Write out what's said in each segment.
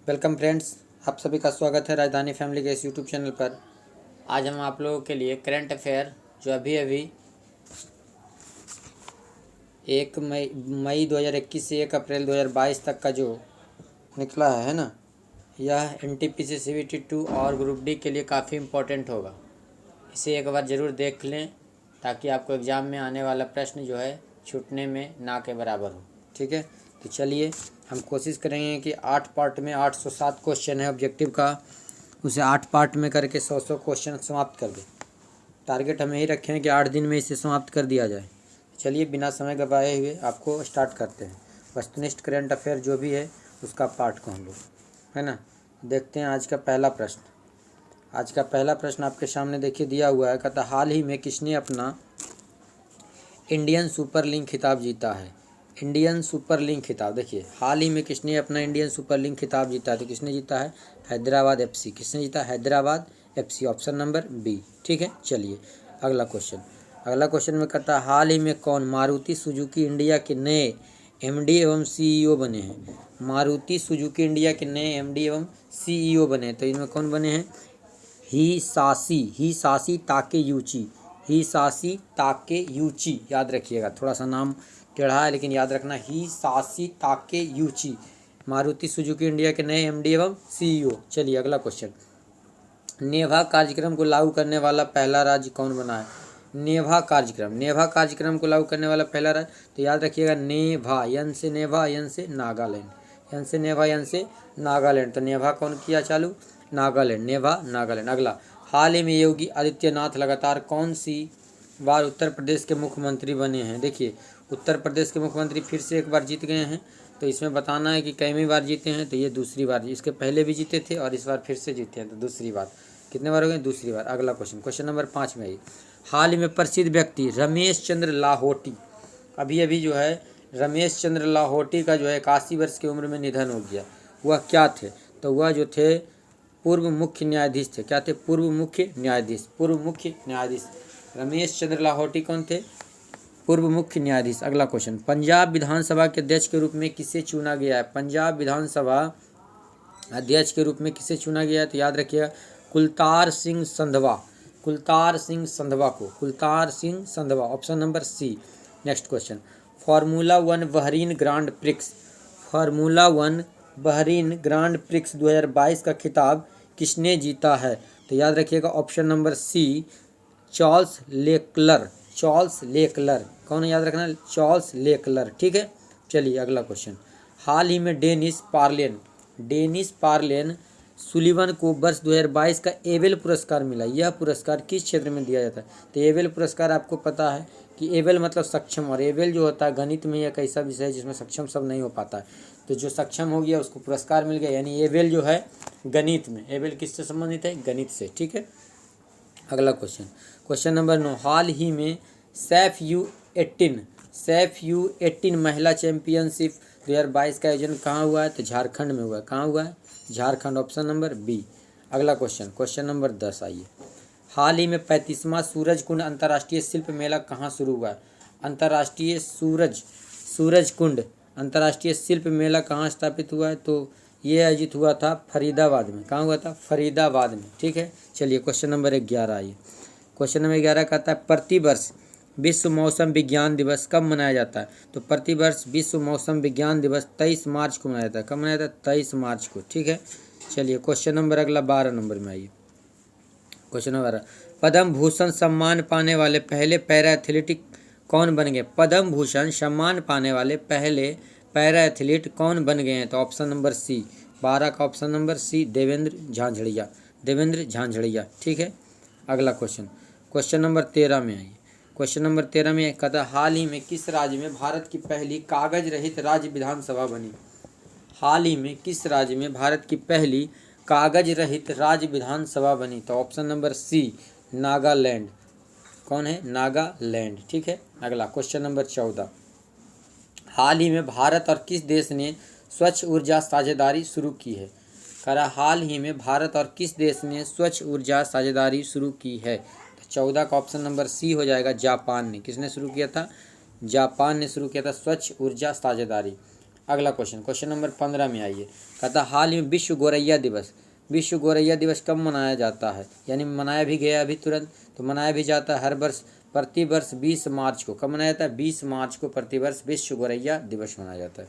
Welcome friends, आप सभी का स्वागत है राजधानी फैमिली के इस यूट्यूब चैनल पर। आज हम आप लोगों के लिए करंट अफेयर जो अभी 1 मई 2021 से 1 अप्रैल 2022 तक का जो निकला है ना, यह NTPC CBT 2 और ग्रुप डी के लिए काफ़ी इम्पोर्टेंट होगा। इसे एक बार ज़रूर देख लें ताकि आपको एग्ज़ाम में आने वाला प्रश्न जो है छूटने में ना के बराबर हो। ठीक है, तो चलिए हम कोशिश करेंगे कि 8 पार्ट में 807 क्वेश्चन है ऑब्जेक्टिव का, उसे 8 पार्ट में करके 100 क्वेश्चन समाप्त कर दें। टारगेट हम यही रखें कि 8 दिन में इसे समाप्त कर दिया जाए। चलिए बिना समय गवाए हुए आपको स्टार्ट करते हैं। वस्तुनिष्ठ करंट अफेयर जो भी है उसका पार्ट को हम लोग, है ना, देखते हैं। आज का पहला प्रश्न आपके सामने देखिए दिया हुआ है। कहता हाल ही में किसने अपना इंडियन सुपर लीग खिताब जीता है। इंडियन सुपर लीग खिताब, देखिए हाल ही में किसने अपना इंडियन सुपर लीग खिताब जीता है, तो किसने जीता है? हैदराबाद FC। किसने जीता? हैदराबाद FC, ऑप्शन नंबर बी। ठीक है, चलिए अगला क्वेश्चन में कहता हाल ही में कौन मारुति सुजुकी इंडिया के नए MD एवं CEO बने हैं। मारुति सुजुकी इंडिया के नए MD एवं CEO बने हैं, तो इनमें कौन बने हैं? हिसाशी ताकेयूची, याद रखिएगा, थोड़ा सा नाम टेढ़ा है लेकिन याद रखना, हिसाशी ताकेयूची मारुति सुजुकी इंडिया के नए MD एवं CEO। चलिए अगला क्वेश्चन, नेभा कार्यक्रम को लागू करने वाला पहला राज्य कौन बना है? नेभा कार्यक्रम को लागू करने वाला पहला राज्य, तो याद रखिएगा नेभा, यन से नेभा, यन से नागालैंड, यन से नेभा, यन से नागालैंड। तो नेभा कौन किया चालू? नागालैंड, नेभा नागालैंड। अगला, हाल ही में योगी आदित्यनाथ लगातार कौन सी बार उत्तर प्रदेश के मुख्यमंत्री बने हैं? देखिए उत्तर प्रदेश के मुख्यमंत्री फिर से एक बार जीत गए हैं, तो इसमें बताना है कि कईवीं बार जीते हैं। तो ये दूसरी बार, इसके पहले भी जीते थे और इस बार फिर से जीते हैं, तो दूसरी बार। कितने बार हो गए? दूसरी बार। अगला क्वेश्चन नंबर 5 में आई, हाल ही में प्रसिद्ध व्यक्ति रमेश चंद्र लाहोटी, अभी जो है रमेश चंद्र लाहोटी का जो है 81 वर्ष की उम्र में निधन हो गया। वह क्या थे? तो वह जो थे पूर्व मुख्य न्यायाधीश थे। क्या थे? पूर्व मुख्य न्यायाधीश। रमेश चंद्र लाहोटी कौन थे? पूर्व मुख्य न्यायाधीश। अगला क्वेश्चन, पंजाब विधानसभा के अध्यक्ष के रूप में किसे चुना गया है? पंजाब विधानसभा अध्यक्ष के रूप में किसे चुना गया है? तो याद रखिएगा Kultar Singh Sandhwan, option number C. Next question, formula 1 Bahrain grand prix 2022 का खिताब किसने जीता है? तो याद रखिएगा option number C, Charles Leclerc. कौन याद रखना? Charles Leclerc. ठीक है, चलिए अगला क्वेश्चन, हाल ही में डेनिस पार्लेन सुलिवन को वर्ष 2022 का एबेल पुरस्कार मिला। यह पुरस्कार किस क्षेत्र में दिया जाता है? तो एबेल पुरस्कार आपको पता है कि एबेल मतलब सक्षम, और एबेल जो होता है गणित में एक ऐसा विषय है जिसमें सक्षम सब नहीं हो पाता है, तो जो सक्षम हो गया उसको पुरस्कार मिल गया। यानी एबेल जो है गणित में, एबेल किससे संबंधित है? गणित से। ठीक है, अगला क्वेश्चन नंबर 9, हाल ही में सैफ U18 महिला चैंपियनशिप 2022 का आयोजन कहाँ हुआ है? तो झारखंड में हुआ है। कहाँ हुआ है? Jharkhand, option number B. अगला क्वेश्चन नंबर 10 आइए, हाल ही में 35वां सूरजकुंड अंतर्राष्ट्रीय शिल्प मेला कहाँ शुरू हुआ है? अंतर्राष्ट्रीय सूरजकुंड अंतर्राष्ट्रीय शिल्प मेला कहाँ स्थापित हुआ है? तो ये आयोजित हुआ था फरीदाबाद में। कहाँ हुआ था? फरीदाबाद में। ठीक है, चलिए क्वेश्चन नंबर 11 आइए। क्वेश्चन नंबर 11 कहता है प्रतिवर्ष विश्व मौसम विज्ञान दिवस कब मनाया जाता है? तो प्रतिवर्ष विश्व मौसम विज्ञान दिवस 23 मार्च को मनाया जाता है। कब मनाया जाता है? 23 मार्च को। ठीक है, चलिए क्वेश्चन नंबर अगला 12 नंबर में आइए। क्वेश्चन नंबर, पद्म भूषण सम्मान पाने वाले पहले पैरा एथलीट कौन बन गए? पद्म भूषण सम्मान पाने वाले पहले पैरा एथलीट कौन बन गए हैं? तो ऑप्शन नंबर सी, 12 का ऑप्शन नंबर सी, देवेंद्र झांझड़िया। ठीक है, अगला क्वेश्चन नंबर 13 में आइए। क्वेश्चन नंबर 13 में कहता है हाल ही में किस राज्य में भारत की पहली कागज रहित राज्य विधानसभा बनी? हाल ही में किस राज्य में भारत की पहली कागज रहित राज्य विधानसभा बनी? तो ऑप्शन नंबर सी, नागालैंड। कौन है? नागालैंड। ठीक है, अगला क्वेश्चन नंबर 14, हाल ही में भारत और किस देश ने स्वच्छ ऊर्जा साझेदारी शुरू की है? करा हाल ही में भारत और किस देश ने स्वच्छ ऊर्जा साझेदारी शुरू की है? तो 14 का ऑप्शन नंबर सी हो जाएगा, जापान ने। किसने शुरू किया था? जापान ने शुरू किया था स्वच्छ ऊर्जा साझेदारी। अगला क्वेश्चन, क्वेश्चन नंबर 15 में आइए। कहता हाल ही में विश्व गौरैया दिवस, विश्व गौरैया दिवस कब मनाया जाता है, यानी मनाया भी गया अभी तुरंत, तो मनाया भी जाता है हर वर्ष प्रतिवर्ष 20 मार्च को। कब मनाया जाता है? 20 मार्च को प्रतिवर्ष विश्व गौरैया दिवस मनाया जाता है।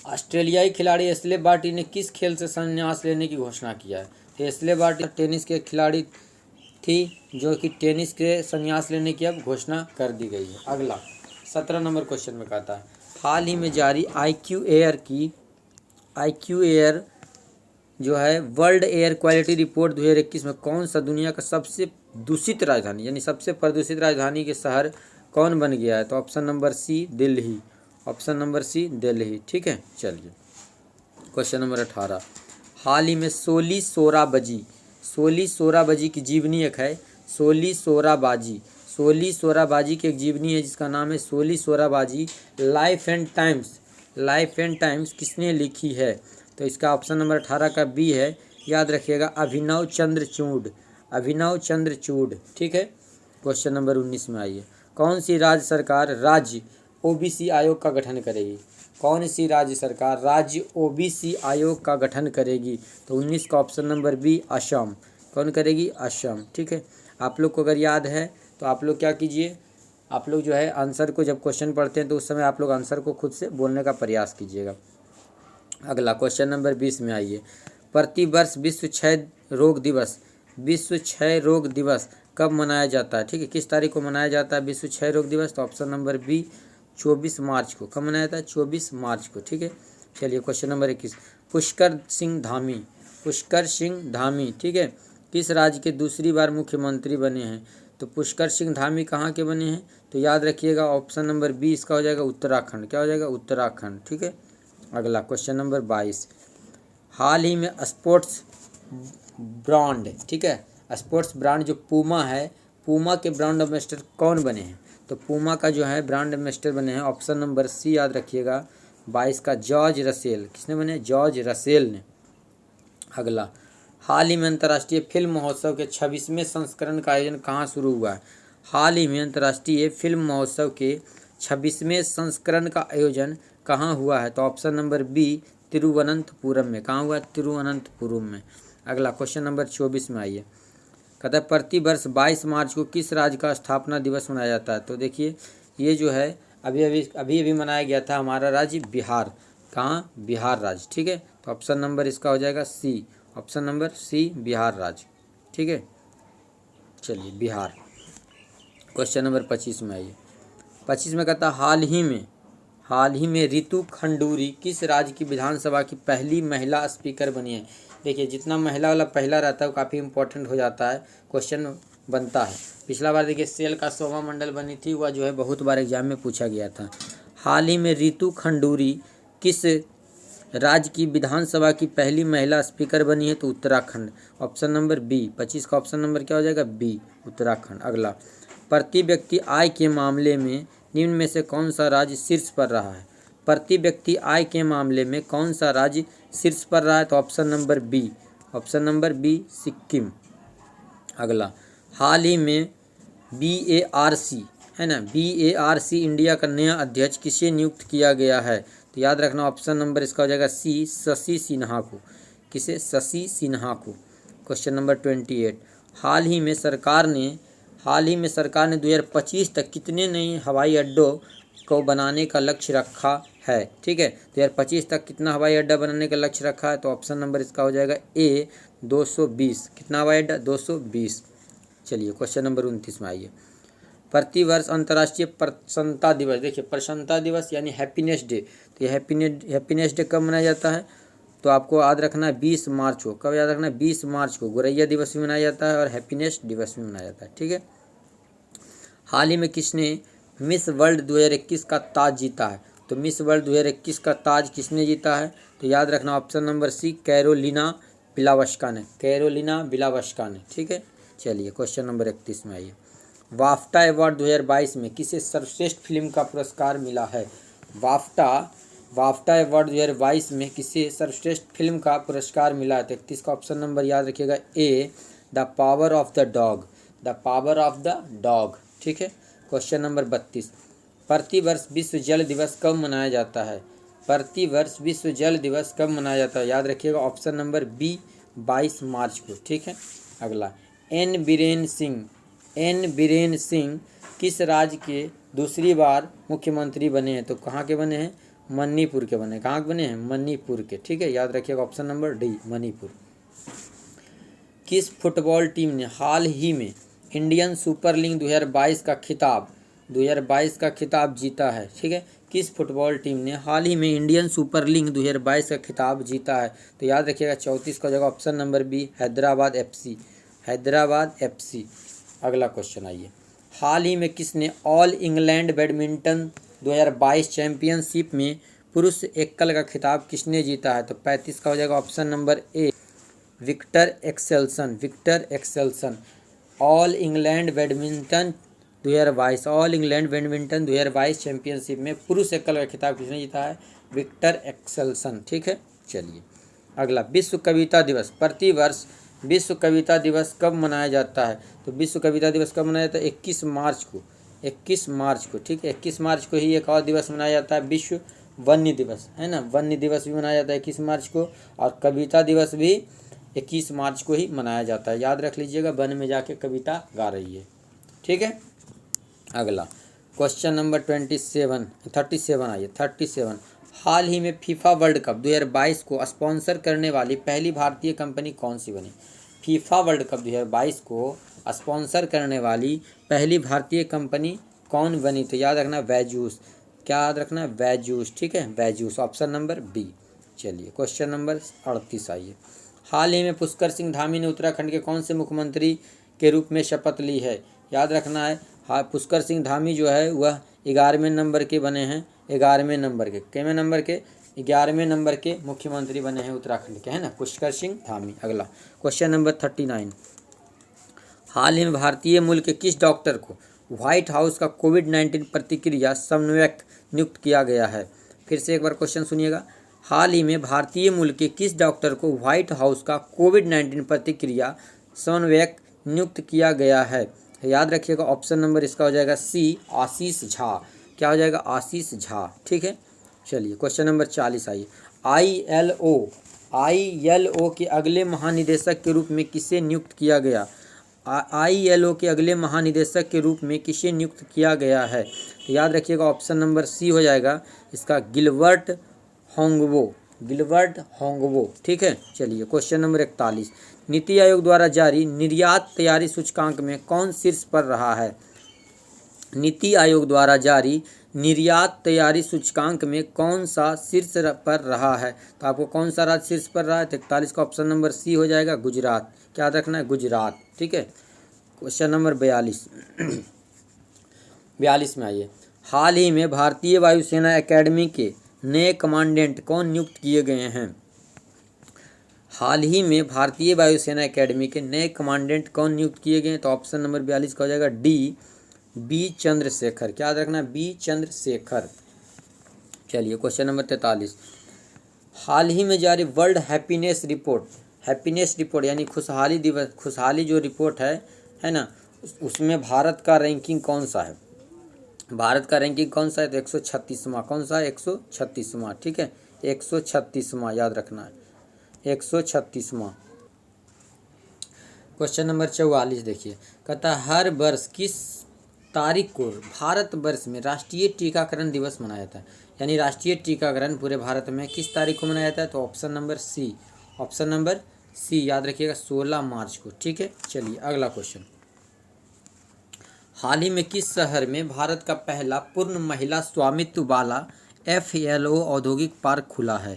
ऑस्ट्रेलियाई खिलाड़ी एशले बार्टी ने किस खेल से संन्यास लेने की घोषणा किया है? तो एशले बार्टी टेनिस के खिलाड़ी थी, जो कि टेनिस के संन्यास लेने की अब घोषणा कर दी गई है। अगला 17 नंबर क्वेश्चन में कहता है हाल ही में जारी IQ एयर जो है वर्ल्ड एयर क्वालिटी रिपोर्ट 2021 में कौन सा दुनिया का सबसे दूषित राजधानी, यानी सबसे प्रदूषित राजधानी के शहर कौन बन गया है? तो option number C Delhi, option number C Delhi. ठीक है, चलिए क्वेश्चन नंबर 18। हाल ही में सोली सोराबाजी की जीवनी एक है, सोली सोराबाजी की एक जीवनी है जिसका नाम है सोली सोराबाजी। लाइफ एंड टाइम्स किसने लिखी है? तो इसका ऑप्शन नंबर 18 का बी है, याद रखिएगा अभिनव चंद्र चूड। ठीक है, क्वेश्चन नंबर 19 में आइए। कौन सी राज्य सरकार राज्य ओबीसी आयोग का गठन करेगी? कौन सी राज्य सरकार राज्य ओबीसी आयोग का गठन करेगी? तो 19 का ऑप्शन नंबर बी असम। कौन करेगी? असम। ठीक है, आप लोग को अगर याद है तो आप लोग क्या कीजिए, आप लोग जो है आंसर को जब क्वेश्चन पढ़ते हैं तो उस समय आप लोग आंसर को खुद से बोलने का प्रयास कीजिएगा। अगला क्वेश्चन नंबर 20 में आइए। प्रतिवर्ष विश्व क्षय रोग दिवस कब मनाया जाता है? ठीक है, किस तारीख को मनाया जाता है विश्व क्षय रोग दिवस? तो ऑप्शन नंबर बी 24 मार्च को। कब मनाया जाता है? 24 मार्च को। ठीक है, चलिए क्वेश्चन नंबर 21। पुष्कर सिंह धामी ठीक है, किस राज्य के दूसरी बार मुख्यमंत्री बने हैं? तो पुष्कर सिंह धामी कहाँ के बने हैं? तो याद रखिएगा ऑप्शन नंबर बी इसका हो जाएगा उत्तराखंड। क्या हो जाएगा? उत्तराखंड। ठीक है, अगला क्वेश्चन नंबर 22। हाल ही में स्पोर्ट्स ब्रांड, ठीक है, स्पोर्ट्स ब्रांड जो पूमा है, पूमा के ब्रांड एम्बेसडर कौन बने हैं? तो पूमा का जो है ब्रांड एम्बेसडर बने हैं ऑप्शन नंबर सी, याद रखिएगा 22 का जॉर्ज रसेल। किसने बने? जॉर्ज रसेल ने। अगला, हाल ही में अंतर्राष्ट्रीय फिल्म महोत्सव के 26वें संस्करण का आयोजन कहाँ शुरू हुआ है? हाल ही में अंतर्राष्ट्रीय फिल्म महोत्सव के 26वें संस्करण का आयोजन कहाँ हुआ है? तो ऑप्शन नंबर बी तिरुवनंतपुरम में। कहाँ हुआ? तिरुवनंतपुरम में। अगला क्वेश्चन नंबर 24 में आइए। कहता है प्रतिवर्ष 22 मार्च को किस राज्य का स्थापना दिवस मनाया जाता है? तो देखिए ये जो है अभी मनाया गया था हमारा राज्य बिहार। कहाँ? बिहार राज्य। ठीक है, तो ऑप्शन नंबर इसका हो जाएगा सी, ऑप्शन नंबर सी बिहार राज्य। ठीक है, चलिए बिहार। क्वेश्चन नंबर 25 में आइए। 25 में कहता हाल ही में रितु खंडूरी किस राज्य की विधानसभा की पहली महिला स्पीकर बनी है? देखिए जितना महिला वाला पहला रहता है वो काफ़ी इंपॉर्टेंट हो जाता है, क्वेश्चन बनता है। पिछला बार देखिए सेल का शोभा मंडल बनी थी, वह जो है बहुत बार एग्जाम में पूछा गया था। हाल ही में रितु खंडूरी किस राज्य की विधानसभा की पहली महिला स्पीकर बनी है? तो उत्तराखंड, ऑप्शन नंबर बी। 25 का ऑप्शन नंबर क्या हो जाएगा? बी, उत्तराखंड। अगला, प्रति व्यक्ति आय के मामले में निम्न में से कौन सा राज्य शीर्ष पर रहा है? प्रति व्यक्ति आय के मामले में कौन सा राज्य शीर्ष पर रहा है? तो option number B, option number B Sikkim. अगला, हाल ही में BARC है ना, BARC इंडिया का नया अध्यक्ष किसे नियुक्त किया गया है? तो याद रखना ऑप्शन नंबर इसका हो जाएगा सी, शशि सिन्हा को। किसे? शशि सिन्हा को। Question number 28। हाल ही में सरकार ने 2025 तक कितने नए हवाई अड्डों को बनाने का लक्ष्य रखा है? ठीक है, 2025 तक कितना हवाई अड्डा बनाने का लक्ष्य रखा है? तो ऑप्शन नंबर इसका हो जाएगा ए 220। कितना हवाई अड्डा? 220। चलिए क्वेश्चन नंबर 29 में आइए। प्रतिवर्ष अंतर्राष्ट्रीय प्रसन्नता दिवस, देखिए प्रसन्नता दिवस यानी हैप्पीनेस डे, तो ये हैप्पीनेस डे कब मनाया जाता है? तो आपको याद रखना है 20 मार्च को। कब याद रखना है? 20 मार्च को गौरैया दिवस भी मनाया जाता है और हैप्पीनेस दिवस भी मनाया जाता है। ठीक है, हाल ही में किसने मिस वर्ल्ड 2021 का ताज जीता है? तो मिस वर्ल्ड 2021 का ताज किसने जीता है? तो याद रखना option number C Karolina Bielawska ने। कैरोलिना बिलावस्का ने। ठीक है, चलिए क्वेश्चन नंबर 31 में आइए। वाफ्टा अवार्ड 2022 में किसे सर्वश्रेष्ठ फिल्म का पुरस्कार मिला है? वाफ्टा अवार्ड 2022 में किसे सर्वश्रेष्ठ फिल्म का पुरस्कार मिला है? 31 का ऑप्शन नंबर याद रखिएगा A the power of the dog. The power of the dog. ठीक है, क्वेश्चन नंबर 32। प्रतिवर्ष विश्व जल दिवस कब मनाया जाता है? प्रतिवर्ष विश्व जल दिवस कब मनाया जाता है? याद रखिएगा ऑप्शन नंबर बी 22 मार्च को। ठीक है। अगला, एन बीरेन सिंह किस राज्य के दूसरी बार मुख्यमंत्री बने हैं? तो कहाँ के बने हैं? मणिपुर के बने। कहाँ के बने हैं? मणिपुर के। ठीक है, याद रखिएगा ऑप्शन नंबर डी मणिपुर। किस फुटबॉल टीम ने हाल ही में इंडियन सुपर लीग 2022 का खिताब जीता है? ठीक है, किस फुटबॉल टीम ने हाल ही में इंडियन सुपर लीग 2022 का खिताब जीता है? तो याद रखिएगा 34 का जगह option number B Hyderabad FC। अगला क्वेश्चन आइए, हाल ही में किसने ऑल इंग्लैंड बैडमिंटन 2022 चैंपियनशिप में पुरुष एकल का खिताब किसने जीता है? तो 35 का हो जाएगा option number A Viktor Axelsen. All England badminton 2022 championship में पुरुष एकल का खिताब किसने जीता है? Viktor Axelsen. ठीक है, चलिए अगला, विश्व कविता दिवस प्रतिवर्ष विश्व कविता दिवस कब मनाया जाता है? तो विश्व कविता दिवस कब मनाया जाता है? 21 मार्च को। ठीक है, 21 मार्च को ही एक और दिवस मनाया जाता है, विश्व वन्य दिवस, है ना। वन्य दिवस भी मनाया जाता है 21 मार्च को, और कविता दिवस भी 21 मार्च को ही मनाया जाता है। याद रख लीजिएगा, वन में जाके कविता गा रही है। ठीक है, अगला क्वेश्चन नंबर 37 आइए। 37, हाल ही में फीफा वर्ल्ड कप 2022 को स्पॉन्सर करने वाली पहली भारतीय कंपनी कौन सी बनी? फीफा वर्ल्ड कप 2022 को स्पॉन्सर करने वाली पहली भारतीय कंपनी कौन बनी? तो याद रखना वैजूस। क्या याद रखना? वैजूस। ठीक है, वैजूस, ऑप्शन नंबर बी। चलिए क्वेश्चन नंबर 38 आइए, हाल ही में पुष्कर सिंह धामी ने उत्तराखंड के कौन से मुख्यमंत्री के रूप में शपथ ली है? याद रखना है, हाँ, पुष्कर सिंह धामी जो है वह 11वें नंबर के बने हैं। 11वें नंबर के, कितने नंबर के? 11वें नंबर के मुख्यमंत्री बने हैं उत्तराखंड के, है ना, पुष्कर सिंह धामी। अगला क्वेश्चन नंबर 39, हाल ही में भारतीय मूल के किस डॉक्टर को व्हाइट हाउस का कोविड-19 प्रतिक्रिया समन्वयक नियुक्त किया गया है? फिर से एक बार क्वेश्चन सुनिएगा, हाल ही में भारतीय मूल के किस डॉक्टर को व्हाइट हाउस का कोविड-19 प्रतिक्रिया समन्वयक नियुक्त किया गया है? याद रखिएगा ऑप्शन नंबर इसका हो जाएगा सी आशीष झा। क्या हो जाएगा? आशीष झा। ठीक है, चलिए क्वेश्चन नंबर 40 आइए, ILO के अगले महानिदेशक के रूप में किसे नियुक्त किया गया? ILO के अगले महानिदेशक के रूप में किसे नियुक्त किया गया है? तो याद रखिएगा ऑप्शन नंबर सी हो जाएगा इसका गिलबर्ट होंगवो। ठीक है, चलिए क्वेश्चन नंबर 41, नीति आयोग द्वारा जारी निर्यात तैयारी सूचकांक में कौन शीर्ष पर रहा है? नीति आयोग द्वारा जारी निर्यात तैयारी सूचकांक में कौन सा शीर्ष पर रहा है? तो आपको कौन सा राज्य शीर्ष पर रहा है? तो 41 का ऑप्शन नंबर सी हो जाएगा गुजरात। क्या याद रखना है? गुजरात। ठीक है, क्वेश्चन नंबर 42 में आइए, हाल ही में भारतीय वायुसेना एकेडमी के नए कमांडेंट कौन नियुक्त किए गए हैं? हाल ही में भारतीय वायुसेना एकेडमी के नए कमांडेंट कौन नियुक्त किए गए हैं? तो ऑप्शन नंबर 42 का हो जाएगा डी बी चंद्रशेखर। क्या याद रखना? बी चंद्रशेखर। चलिए क्वेश्चन नंबर 43, हाल ही में जारी वर्ल्ड हैप्पीनेस रिपोर्ट यानी खुशहाली जो रिपोर्ट है ना, उसमें भारत का रैंकिंग कौन सा है? भारत का रैंकिंग कौन सा है? तो 136वां। कौन सा? 136वां। ठीक है, 136वां, याद रखना है 136वां। क्वेश्चन नंबर 44 देखिए, कहता है हर वर्ष किस तारीख को भारतवर्ष में राष्ट्रीय टीकाकरण दिवस मनाया जाता है? यानी राष्ट्रीय टीकाकरण पूरे भारत में किस तारीख को मनाया जाता है? तो ऑप्शन नंबर सी, याद रखिएगा 16 मार्च को। ठीक है, चलिए अगला क्वेश्चन, हाल ही में किस शहर में भारत का पहला पूर्ण महिला स्वामित्व वाला FALO औद्योगिक पार्क खुला है?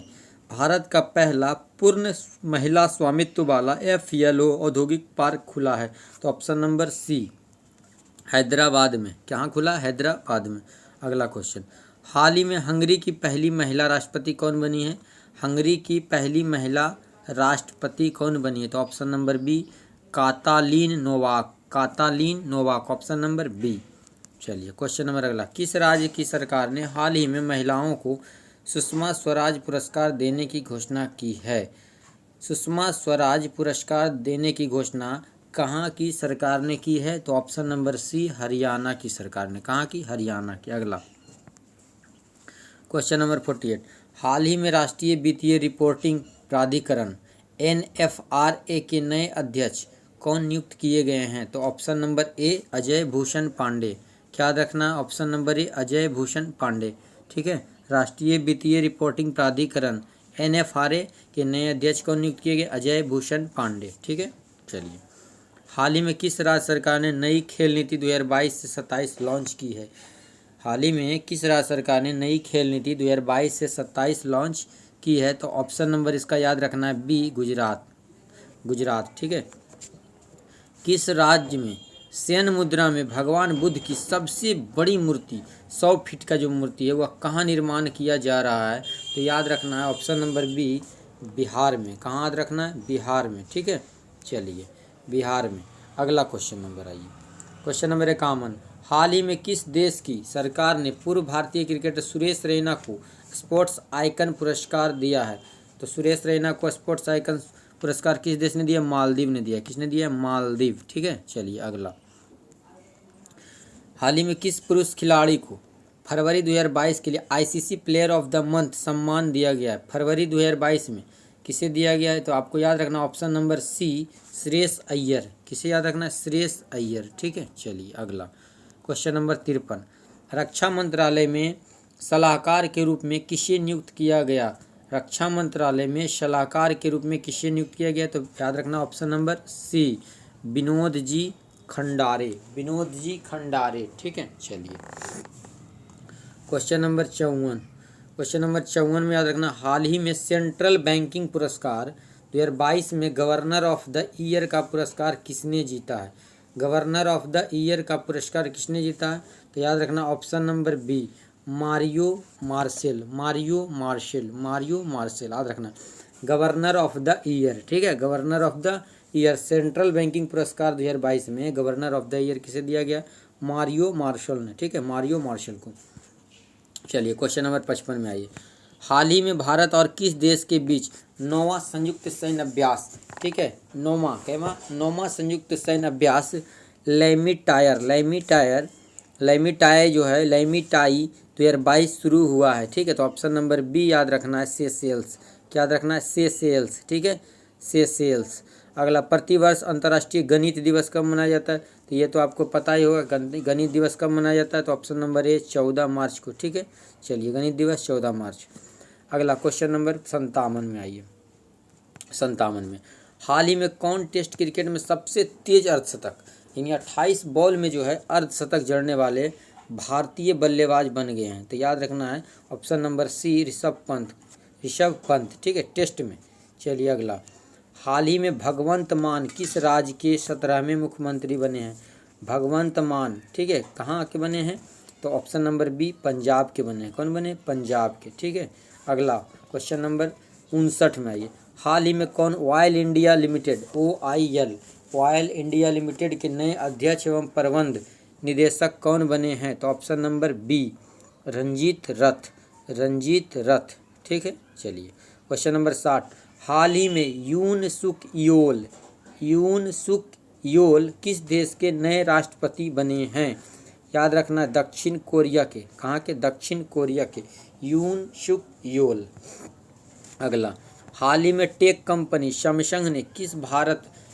भारत का पहला पूर्ण महिला स्वामित्व वाला FALO औद्योगिक पार्क खुला है। तो ऑप्शन नंबर सी हैदराबाद में। कहाँ खुला? हैदराबाद में। अगला क्वेश्चन, हाल ही में हंगरी की पहली महिला राष्ट्रपति कौन बनी है? हंगरी की पहली महिला राष्ट्रपति कौन बनी है? तो option number B Catalin Novak, option number B. चलिए क्वेश्चन नंबर अगला, किस राज्य की सरकार ने हाल ही में महिलाओं को सुषमा स्वराज पुरस्कार देने की घोषणा की है? सुषमा स्वराज पुरस्कार देने की घोषणा कहाँ की सरकार ने की है? तो ऑप्शन नंबर सी हरियाणा की सरकार ने। कहाँ की? हरियाणा की। अगला क्वेश्चन नंबर 48, हाल ही में राष्ट्रीय वित्तीय रिपोर्टिंग प्राधिकरण NFRA के नए अध्यक्ष कौन नियुक्त किए गए हैं? तो option number A Ajay Bhushan Pandey. क्या याद रखना है? Option number A Ajay Bhushan Pandey. ठीक है, राष्ट्रीय वित्तीय रिपोर्टिंग प्राधिकरण NFRA के नए अध्यक्ष कौन नियुक्त किए गए? अजय भूषण पांडे। ठीक है, चलिए, हाल ही में किस राज्य सरकार ने नई खेल नीति 2022 से 27 लॉन्च की है? हाल ही में किस राज्य सरकार ने नई खेल नीति 2022 से 27 लॉन्च की है? तो ऑप्शन नंबर इसका याद रखना है बी, गुजरात। ठीक है, किस राज्य में सैन्य मुद्रा में भगवान बुद्ध की सबसे बड़ी मूर्ति 100 फीट का जो मूर्ति है वह कहाँ निर्माण किया जा रहा है? तो याद रखना है ऑप्शन नंबर बी, बिहार में। कहाँ याद रखना है? बिहार में। ठीक है, चलिए, बिहार में। अगला क्वेश्चन नंबर आइए, क्वेश्चन नंबर 51, हाल ही में किस देश की सरकार ने पूर्व भारतीय क्रिकेटर सुरेश रैना को स्पोर्ट्स आइकन पुरस्कार दिया है? तो सुरेश रैना को स्पोर्ट्स आइकन पुरस्कार किस देश ने दिया? मालदीव ने दिया। किसने दिया? मालदीव। ठीक है, चलिए अगला, हाल ही में किस पुरुष खिलाड़ी को फरवरी 2022 के लिए ICC player of the month सम्मान दिया गया है? फरवरी 2022 में किसे दिया गया है? तो आपको याद रखना option number C, Shreyas Iyer. किसे याद रखना है? श्रेयस अय्यर। ठीक है, चलिए अगला, क्वेश्चन नंबर 53, रक्षा मंत्रालय में सलाहकार के रूप में किसे नियुक्त किया गया? रक्षा मंत्रालय में सलाहकार के रूप में किसे नियुक्त किया गया? तो याद रखना ऑप्शन नंबर सी, विनोद जी खंडारे। ठीक है, चलिए, क्वेश्चन नंबर 54 में याद रखना, हाल ही में सेंट्रल बैंकिंग पुरस्कार 2022 में गवर्नर ऑफ द ईयर का पुरस्कार किसने जीता है? गवर्नर ऑफ द ईयर का पुरस्कार किसने जीता है? तो याद रखना option number B, Mario Marshall. याद रखना, गवर्नर ऑफ द ईयर। ठीक है, governor of the year, central banking पुरस्कार 2022 में गवर्नर ऑफ द ईयर किसे दिया गया? मारियो मार्शल ने। ठीक है, मारियो मार्शल को। चलिए, क्वेश्चन नंबर 55 में आइए, हाल ही में भारत और किस देश के बीच 9वां संयुक्त सैन्य अभ्यास, ठीक है, 9वां संयुक्त सैन्य अभ्यास लैमिटाई जो है, लैमिटाई 2022 शुरू हुआ है? ठीक है, तो ऑप्शन नंबर बी याद रखना है, सेशेल्स। क्या याद रखना है? सेशेल्स। ठीक है, सेशेल्स। अगला, प्रतिवर्ष अंतर्राष्ट्रीय गणित दिवस कब मनाया जाता है? तो ये तो आपको पता ही होगा, गणित दिवस कब मनाया जाता है? तो ऑप्शन नंबर ए, 14 मार्च को। ठीक है, चलिए, गणित दिवस 14 मार्च। अगला, क्वेश्चन नंबर 57 में आइए, 57 में, हाल ही में कौन टेस्ट क्रिकेट में सबसे तेज अर्धशतक, यानी 28 बॉल में जो है अर्धशतक जड़ने वाले भारतीय बल्लेबाज बन गए हैं? तो याद रखना है option number C, Rishabh Pant. ठीक है, टेस्ट में। चलिए अगला, हाल ही में भगवंत मान किस राज्य के 17वें मुख्यमंत्री बने हैं? भगवंत मान, ठीक है, कहाँ के बने हैं? तो ऑप्शन नंबर बी, पंजाब के बने हैं। कौन बने? पंजाब के। ठीक है, अगला, क्वेश्चन नंबर 59 में आइए, हाल ही में कौन oil India limited oil India limited के नए अध्यक्ष एवं प्रबंध निदेशक कौन बने हैं? तो ऑप्शन नंबर बी, रंजीत रथ। ठीक है, चलिए, क्वेश्चन नंबर 60, हाल ही में यून सुक योल किस देश के नए राष्ट्रपति बने हैं? याद रखना, दक्षिण कोरिया के। कहाँ के? दक्षिण कोरिया के, यून सुक योल। अगला, हाल ही में टेक कंपनी सैमसंग ने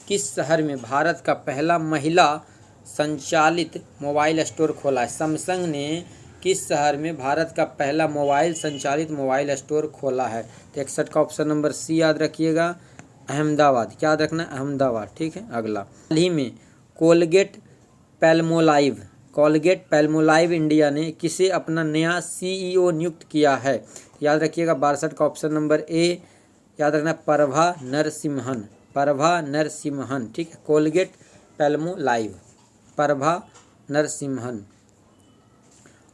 किस शहर में भारत का पहला महिला संचालित मोबाइल स्टोर खोला है? सैमसंग ने किस शहर में भारत का पहला संचालित मोबाइल स्टोर खोला है? तो 61 का ऑप्शन नंबर सी याद रखिएगा, अहमदाबाद। क्या याद रखना? अहमदाबाद। ठीक है, अगला, हाल ही में कोलगेट पैल्मोलाइव इंडिया ने किसे अपना नया CEO नियुक्त किया है? याद रखिएगा 62 का ऑप्शन नंबर ए याद रखना, प्रभा नरसिम्हन। ठीक है, कोलगेट पैल्मोलाइव, प्रभा नरसिम्हन।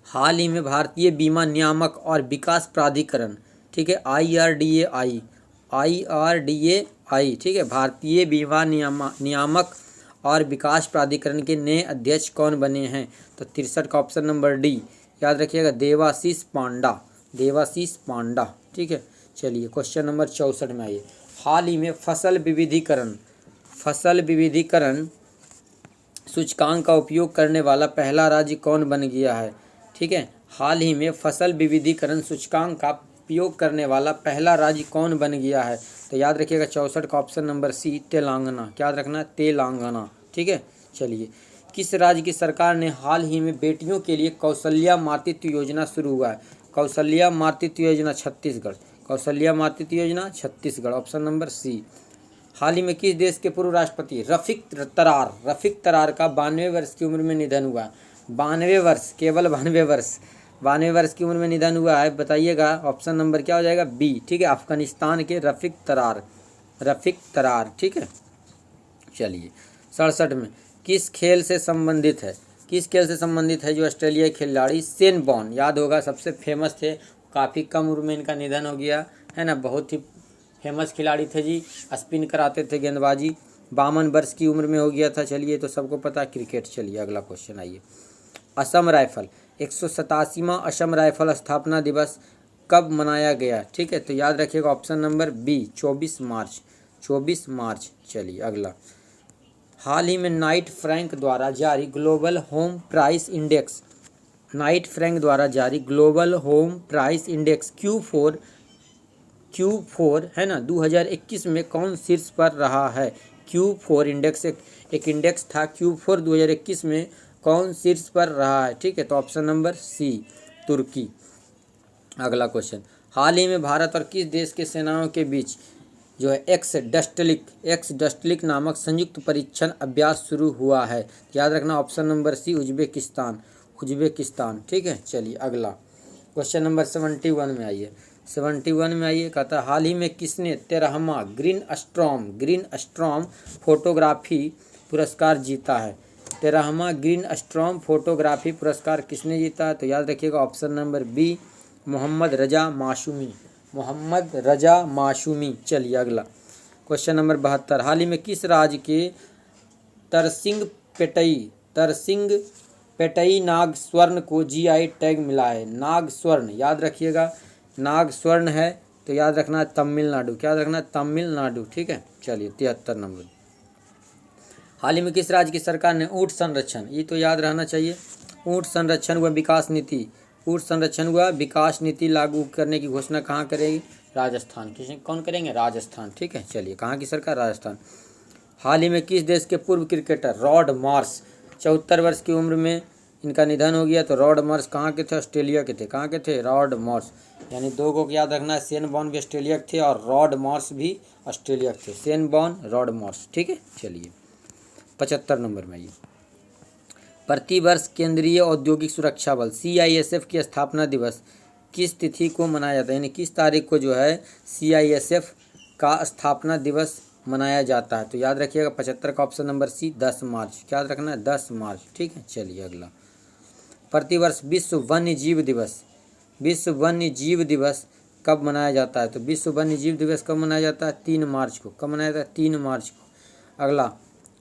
हाल ही में भारतीय बीमा नियामक और विकास प्राधिकरण, ठीक है, IRDAI, ठीक है, भारतीय बीमा नियामक और विकास प्राधिकरण के नए अध्यक्ष कौन बने हैं? तो 63 का ऑप्शन नंबर डी याद रखिएगा, देवाशीष पांडा। ठीक है, चलिए, क्वेश्चन नंबर 64 में आइए, हाल ही में फसल विविधीकरण सूचकांक का उपयोग करने वाला पहला राज्य कौन बन गया है? ठीक है, हाल ही में फसल विविधीकरण सूचकांक का उपयोग करने वाला पहला राज्य कौन बन गया है? तो याद रखिएगा 64 का ऑप्शन नंबर सी, तेलंगाना। क्या याद रखना है? तेलंगाना। ठीक है, चलिए। किस राज्य की सरकार ने हाल ही में बेटियों के लिए कौशल्या मातृत्व योजना शुरू हुआ है? कौशल्या मातृत्व योजना छत्तीसगढ़। कौशल्या मातृत्व योजना छत्तीसगढ़, ऑप्शन नंबर सी। हाल ही में किस देश के पूर्व राष्ट्रपति रफीक तरार का 92 वर्ष की उम्र में निधन हुआ? 92 वर्ष, केवल 92 वर्ष की उम्र में निधन हुआ है। बताइएगा ऑप्शन नंबर क्या हो जाएगा? बी। ठीक है, अफगानिस्तान के रफीक तरार। ठीक है, चलिए। 67 में किस खेल से संबंधित है जो ऑस्ट्रेलियाई खिलाड़ी शेन बॉर्न, याद होगा सबसे फेमस थे, काफ़ी कम उम्र में इनका निधन हो गया है ना। बहुत ही फेमस खिलाड़ी थे जी, स्पिन कराते थे, गेंदबाजी। 52 वर्ष की उम्र में हो गया था। चलिए, तो सबको पता क्रिकेट। चलिए अगला क्वेश्चन आइए। असम राइफल 187वां असम राइफल स्थापना दिवस कब मनाया गया? ठीक है, तो याद रखिएगा ऑप्शन नंबर बी, 24 मार्च। चलिए अगला। हाल ही में नाइट फ्रैंक द्वारा जारी global home price index Q4 है ना 2021 में कौन शीर्ष पर रहा है? Q4 इंडेक्स एक इंडेक्स था, Q4 2021 में कौन शीर्ष पर रहा है? ठीक है, तो ऑप्शन नंबर सी, तुर्की। अगला क्वेश्चन। हाल ही में भारत और किस देश के सेनाओं के बीच जो है एक्स डस्टलिक नामक संयुक्त परीक्षण अभ्यास शुरू हुआ है? याद रखना ऑप्शन नंबर सी, उज्बेकिस्तान। ठीक है, चलिए अगला क्वेश्चन नंबर 71 में आइए। 71 में आइए, कहता है हाल ही में किसने 13वां ग्रीन स्ट्रॉम फोटोग्राफी पुरस्कार जीता है? 13वां ग्रीन स्ट्रॉम फोटोग्राफी पुरस्कार किसने जीता है? तो याद रखिएगा ऑप्शन नंबर बी, मोहम्मद रजा माशूमी। चलिए अगला क्वेश्चन नंबर 72। हाल ही में किस राज्य के तरसिंग पेटई नाग स्वर्ण को GI टैग मिला है? नाग स्वर्ण, याद रखिएगा नाग स्वर्ण है, तो याद रखना है तमिलनाडु। क्या याद रखना है? तमिलनाडु। ठीक है, चलिए 73 नंबर। हाल ही में किस राज्य की सरकार ने ऊँट संरक्षण, ये तो याद रहना चाहिए, ऊँट संरक्षण व विकास नीति लागू करने की घोषणा कहाँ करेगी? राजस्थान। कौन करेंगे? राजस्थान। ठीक है, चलिए कहाँ की सरकार? राजस्थान। हाल ही में किस देश के पूर्व क्रिकेटर रॉड मार्श 74 वर्ष की उम्र में इनका निधन हो गया? तो रॉड मार्श कहाँ के थे? ऑस्ट्रेलिया के थे। कहाँ के थे? Rod Marsh. यानी दो को याद रखना है, शेन बॉर्न भी ऑस्ट्रेलिया के थे और रॉड मार्श भी ऑस्ट्रेलिया के थे। Shane born, rod Marsh. ठीक है, चलिए 75 नंबर में आइए। प्रतिवर्ष केंद्रीय औद्योगिक सुरक्षा बल CISF की स्थापना दिवस किस तिथि को मनाया जाता है? यानी किस तारीख को जो है CISF का स्थापना दिवस मनाया जाता है? तो याद रखिएगा 75 का ऑप्शन नंबर सी, 10 मार्च। क्या याद रखना है? 10 मार्च। ठीक है, चलिए अगला। प्रतिवर्ष विश्व वन्य जीव दिवस कब मनाया जाता है? तो विश्व वन्य जीव दिवस कब मनाया जाता है? 3 मार्च को। कब मनाया जाता है? 3 मार्च को। अगला।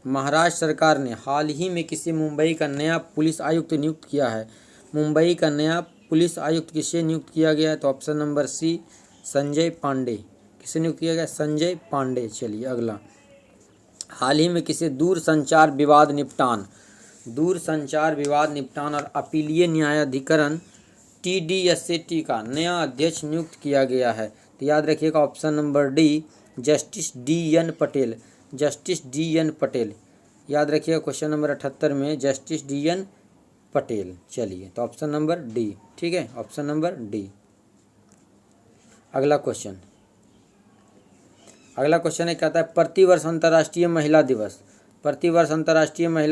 महाराष्ट्र सरकार ने हाल ही में किसे मुंबई का नया पुलिस आयुक्त नियुक्त किया है? मुंबई का नया पुलिस आयुक्त किसे नियुक्त किया गया है? तो option number C, Sanjay Pandey. किसे नियुक्त किया गया? संजय पांडे। चलिए अगला। हाल ही में किसे दूरसंचार विवाद निपटान और अपीलीय न्यायाधिकरण TDSAT का नया अध्यक्ष नियुक्त किया गया है? तो याद रखिएगा option number D, justice DN Patel. याद रखिएगा क्वेश्चन नंबर 78 में जस्टिस DN पटेल। चलिए, तो ऑप्शन नंबर डी। ठीक है, ऑप्शन नंबर डी। अगला क्वेश्चन है, कहता है प्रतिवर्ष अंतर्राष्ट्रीय महिला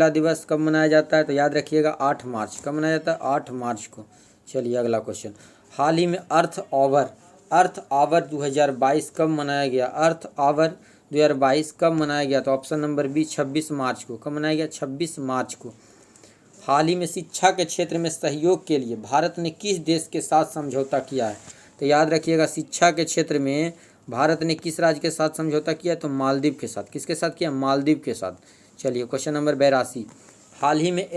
दिवस कब मनाया जाता है? तो याद रखिएगा 8 मार्च। कब मनाया जाता है? 8 मार्च को। चलिए अगला क्वेश्चन। हाल ही में अर्थ आवर 2022 कब मनाया गया? अर्थ आवर 2022 कब मनाया गया? तो ऑप्शन नंबर बी, 26 मार्च को। कब मनाया गया? 26 मार्च को। हाल ही में शिक्षा के क्षेत्र में सहयोग के लिए भारत ने किस देश के साथ समझौता किया है? तो याद रखिएगा शिक्षा के क्षेत्र में भारत ने किस राज्य के साथ समझौता किया? तो मालदीव के साथ। किसके साथ किया? मालदीव के साथ। चलिए क्वेश्चन नंबर 82। हाल ही में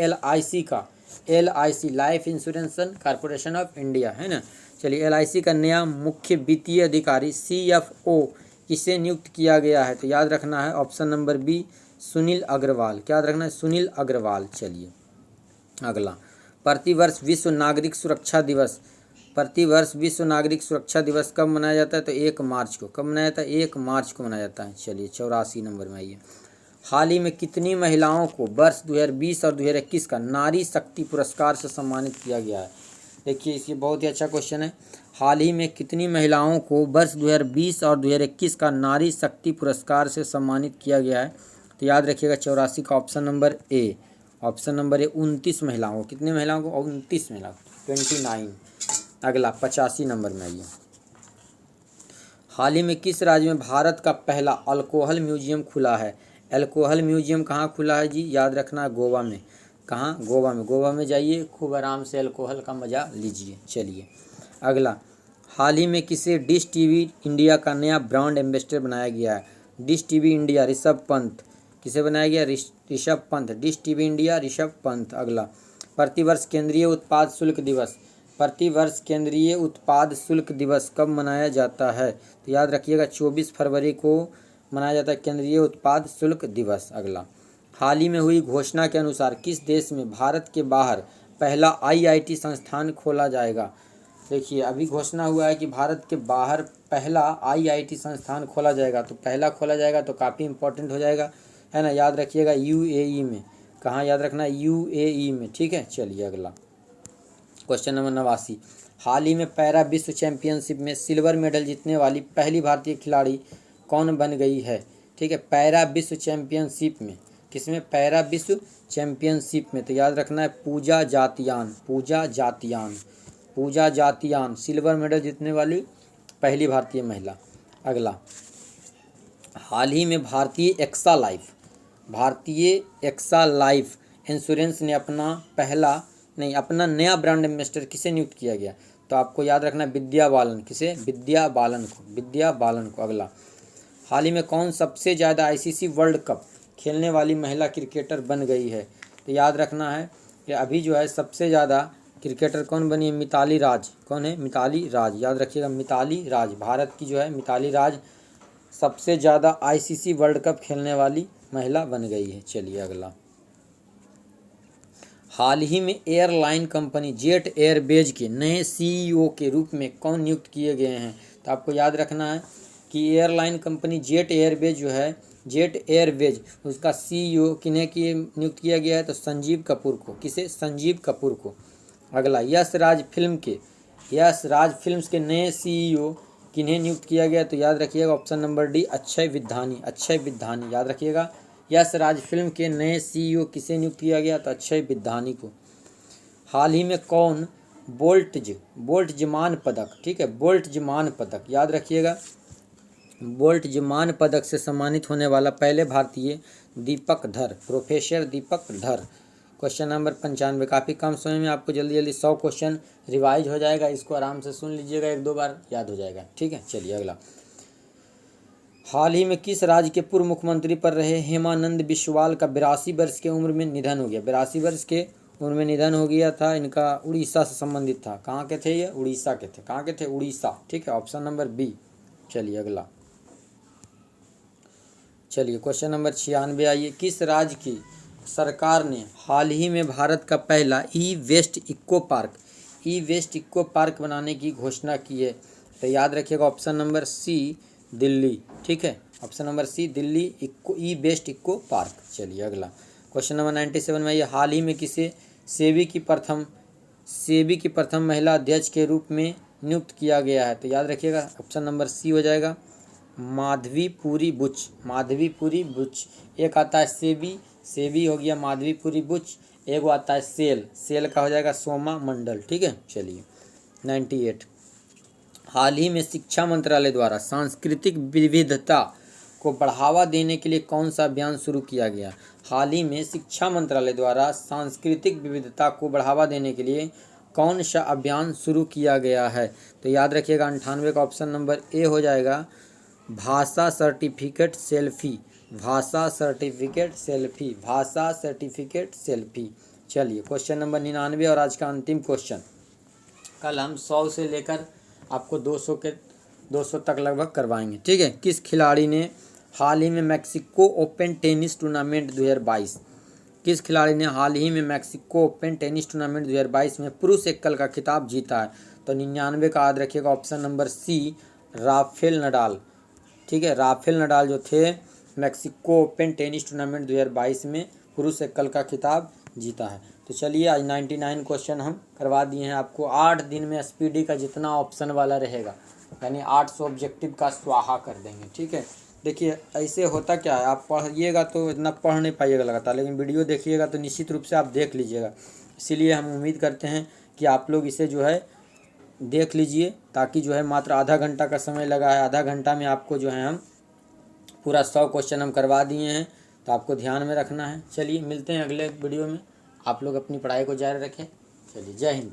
LIC life insurance corporation of India है ना। चलिए LIC का नया मुख्य वित्तीय अधिकारी CFO किसे नियुक्त किया गया है? तो याद रखना है option number B, Sunil Agarwal. क्या याद रखना है? सुनील अग्रवाल। चलिए अगला। प्रतिवर्ष विश्व नागरिक सुरक्षा दिवस, प्रतिवर्ष विश्व नागरिक सुरक्षा दिवस कब मनाया जाता है? तो 1 मार्च को। कब मनाया जाता है? 1 मार्च को मनाया जाता है। चलिए 84 नंबर में आइए। हाल ही में कितनी महिलाओं को वर्ष 2020 और 2021 का नारी शक्ति पुरस्कार से सम्मानित किया गया है? देखिए ये बहुत ही अच्छा क्वेश्चन है। हाल ही में कितनी महिलाओं को वर्ष 2020 और 2021 का नारी शक्ति पुरस्कार से सम्मानित किया गया है? तो याद रखिएगा 84 का ऑप्शन नंबर ए। ऑप्शन नंबर ए 29 महिलाओं को। कितने महिलाओं को? 29 महिलाओं, 29। अगला 85 नंबर में आइए। हाल ही में किस राज्य में भारत का पहला अल्कोहल म्यूजियम खुला है? अल्कोहल म्यूजियम कहाँ खुला है जी? याद रखना गोवा में। कहाँ? गोवा में। गोवा में जाइए, खूब आराम से अल्कोहल का मज़ा लीजिए। चलिए अगला, हाल ही में किसे डिश टीवी इंडिया का नया ब्रांड एम्बेसडर बनाया गया है? Dish TV India Rishabh Pant. किसे बनाया गया? Rishabh Pant. Dish TV India Rishabh Pant. अगला, प्रतिवर्ष केंद्रीय उत्पाद शुल्क दिवस, प्रतिवर्ष केंद्रीय उत्पाद शुल्क दिवस कब मनाया जाता है? तो याद रखिएगा 24 फरवरी को मनाया जाता है केंद्रीय उत्पाद शुल्क दिवस। अगला, हाल ही में हुई घोषणा के अनुसार किस देश में भारत के बाहर पहला आईआईटी संस्थान खोला जाएगा? देखिए अभी घोषणा हुआ है कि भारत के बाहर पहला आईआईटी संस्थान खोला जाएगा, तो पहला खोला जाएगा तो काफ़ी इंपॉर्टेंट हो जाएगा, है ना। याद रखिएगा यूएई में। कहाँ याद रखना? यूएई में। ठीक है। चलिए अगला क्वेश्चन नंबर 89। हाल ही में पैरा विश्व चैंपियनशिप में सिल्वर मेडल जीतने वाली पहली भारतीय खिलाड़ी कौन बन गई है? ठीक है, पैरा विश्व चैंपियनशिप में। किसमें? पैरा विश्व चैंपियनशिप में। तो याद रखना है पूजा जातियान। पूजा जातियान। पूजा जातियान सिल्वर मेडल जीतने वाली पहली भारतीय महिला। अगला, हाल ही में भारतीय एक्सा लाइफ इंश्योरेंस ने अपना नया ब्रांड एम्बेसडर किसे नियुक्त किया गया? तो आपको याद रखना विद्या बालन। किसे? विद्या बालन को। अगला, हाल ही में कौन सबसे ज़्यादा आईसीसी वर्ल्ड कप खेलने वाली महिला क्रिकेटर बन गई है? तो याद रखना है कि अभी जो है सबसे ज़्यादा क्रिकेटर कौन बनी है? मिताली राज। कौन है? मिताली राज। याद रखिएगा मिताली राज। भारत की जो है मिताली राज सबसे ज़्यादा आईसीसी वर्ल्ड कप खेलने वाली महिला बन गई है। चलिए अगला, हाल ही में एयरलाइन कंपनी जेट एयरवेज के नए सीईओ के रूप में कौन नियुक्त किए गए हैं? तो आपको याद रखना है कि एयरलाइन कंपनी जेट एयरवेज जो है, जेट एयरवेज, उसका सीईओ किन्हें नियुक्त किया गया है? तो संजीव कपूर को। किसे? संजीव कपूर को। अगला, यश राज फिल्म्स के नए सीईओ किन्हें नियुक्त किया गया? तो याद रखिएगा ऑप्शन नंबर डी अक्षय विद्धानी। याद रखिएगा यश राज फिल्म के नए सीईओ किसे नियुक्त किया गया? तो अक्षय विद्धानी को। हाल ही में कौन बोल्ट्जमान पदक, ठीक है, बोल्ट्जमान पदक, याद रखिएगा बोल्ट्जमान पदक से सम्मानित होने वाला पहले भारतीय दीपक धर, प्रोफेसर दीपक धर। Question number 95। काफ़ी कम समय में आपको जल्दी 100 क्वेश्चन रिवाइज हो जाएगा। इसको आराम से सुन लीजिएगा, 1-2 बार याद हो जाएगा। ठीक है। चलिए अगला, हाल ही में किस राज्य के पूर्व मुख्यमंत्री पर रहे हेमानंद बिस्वाल का 82 वर्ष की उम्र में निधन हो गया? 82 वर्ष के उम्र में निधन हो गया था। इनका उड़ीसा से संबंधित था। कहाँ के थे ये? उड़ीसा के थे। कहाँ के थे? उड़ीसा। ठीक है, ऑप्शन नंबर बी। चलिए अगला, चलिए क्वेश्चन नंबर 96 आइए। किस राज्य की सरकार ने हाल ही में भारत का पहला ई वेस्ट इको पार्क बनाने की घोषणा की है? तो याद रखिएगा ऑप्शन नंबर सी दिल्ली। ठीक है, ऑप्शन नंबर सी दिल्ली ई वेस्ट इको पार्क। चलिए अगला, क्वेश्चन नंबर 97 में ये हाल ही में किसे सेबी की प्रथम महिला अध्यक्ष के रूप में नियुक्त किया गया है? तो याद रखिएगा ऑप्शन नंबर सी हो जाएगा माधवीपुरी बुच। एक आता है सेबी हो गया माधवीपुरी बुच। एक आता है सेल का हो जाएगा सोमा मंडल। ठीक है। चलिए 98, हाल ही में शिक्षा मंत्रालय द्वारा सांस्कृतिक विविधता को बढ़ावा देने के लिए कौन सा अभियान शुरू किया गया? हाल ही में शिक्षा मंत्रालय द्वारा सांस्कृतिक विविधता को बढ़ावा देने के लिए कौन सा अभियान शुरू किया गया है? तो याद रखिएगा 98 का ऑप्शन नंबर ए हो जाएगा भाषा सर्टिफिकेट सेल्फी। चलिए क्वेश्चन नंबर 99 और आज का अंतिम क्वेश्चन। कल हम 100 से लेकर आपको 200 तक लगभग करवाएंगे। ठीक है। किस खिलाड़ी ने हाल ही में मैक्सिको ओपन टेनिस टूर्नामेंट 2022 किस खिलाड़ी ने हाल ही में मैक्सिको ओपन टेनिस टूर्नामेंट 2022 में पुरुष एकल का खिताब जीता है? तो 99 का याद रखिएगा, option number C, Rafael Nadal. ठीक है, राफेल नडाल जो थे मैक्सिको ओपन टेनिस टूर्नामेंट 2022 में पुरुष एकल का खिताब जीता है। तो चलिए आज 99 क्वेश्चन हम करवा दिए हैं आपको। 8 दिन में एसपीडी का जितना ऑप्शन वाला रहेगा यानी 800 ऑब्जेक्टिव का स्वाहा कर देंगे। ठीक है, देखिए ऐसे होता क्या है, आप पढ़िएगा तो इतना पढ़ नहीं पाइएगा लगातार, लेकिन वीडियो देखिएगा तो निश्चित रूप से आप देख लीजिएगा। इसीलिए हम उम्मीद करते हैं कि आप लोग इसे जो है देख लीजिए, ताकि जो है मात्र आधा घंटा का समय लगा है, आधा घंटा में आपको जो है हम पूरा 100 क्वेश्चन हम करवा दिए हैं, तो आपको ध्यान में रखना है। चलिए मिलते हैं अगले वीडियो में, आप लोग अपनी पढ़ाई को जारी रखें। चलिए, जय हिंद।